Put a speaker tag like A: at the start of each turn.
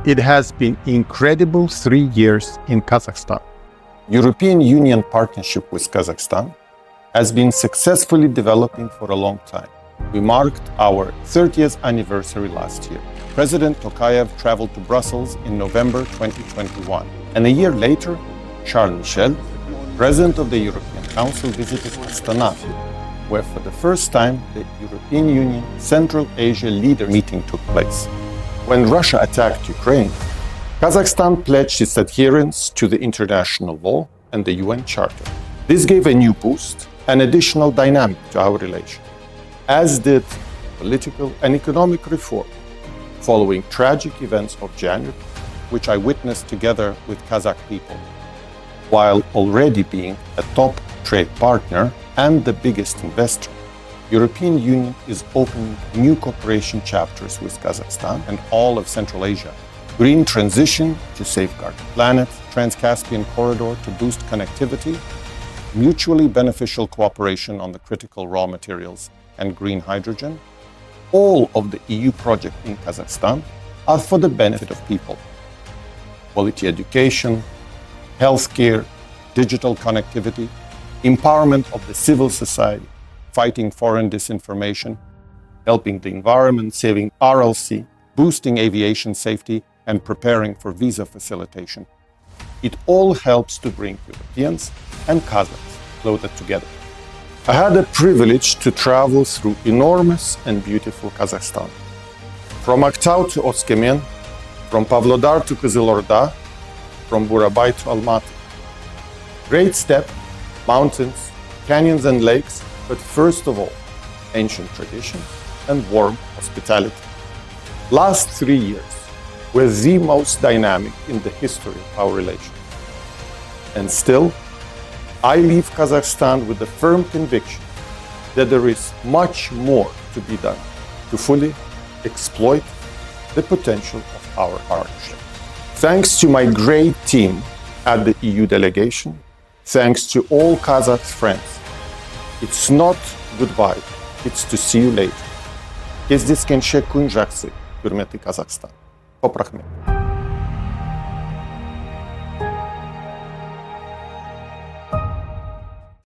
A: It has been incredible 3 years in Kazakhstan.
B: European Union partnership with Kazakhstan has been successfully developing for a long time. We marked our 30th anniversary last year. President Tokayev traveled to Brussels in November 2021. And a year later, Charles Michel, President of the European Council, visited Astana, where for the first time the European Union Central Asia leader meeting took place. When Russia attacked Ukraine, Kazakhstan pledged its adherence to the international law and the UN Charter. This gave a new boost and additional dynamic to our relation, as did political and economic reform following tragic events of January, which I witnessed together with Kazakh people. While already being a top trade partner and the biggest investor, European Union is opening new cooperation chapters with Kazakhstan and all of Central Asia. Green transition to safeguard the planet, Trans-Caspian corridor to boost connectivity, mutually beneficial cooperation on the critical raw materials and green hydrogen. All of the EU projects in Kazakhstan are for the benefit of people. Quality education, healthcare, digital connectivity, empowerment of the civil society, fighting foreign disinformation, helping the environment, saving RLC, boosting aviation safety, and preparing for visa facilitation. It all helps to bring Europeans and Kazakhs closer together. I had the privilege to travel through enormous and beautiful Kazakhstan. From Aktau to Oskemien, from Pavlodar to Kızılorda, from Burabay to Almaty. Great steppe, mountains, canyons and lakes, but first of all, ancient traditions and warm hospitality. Last 3 years were the most dynamic in the history of our relations. And still, I leave Kazakhstan with the firm conviction that there is much more to be done to fully exploit the potential of our partnership. Thanks to my great team at the EU delegation, thanks to all Kazakh friends, it's not goodbye, it's to see you later. Кездескенше күн жақсы, hürmetli Kazakhstan. Çok rahmet.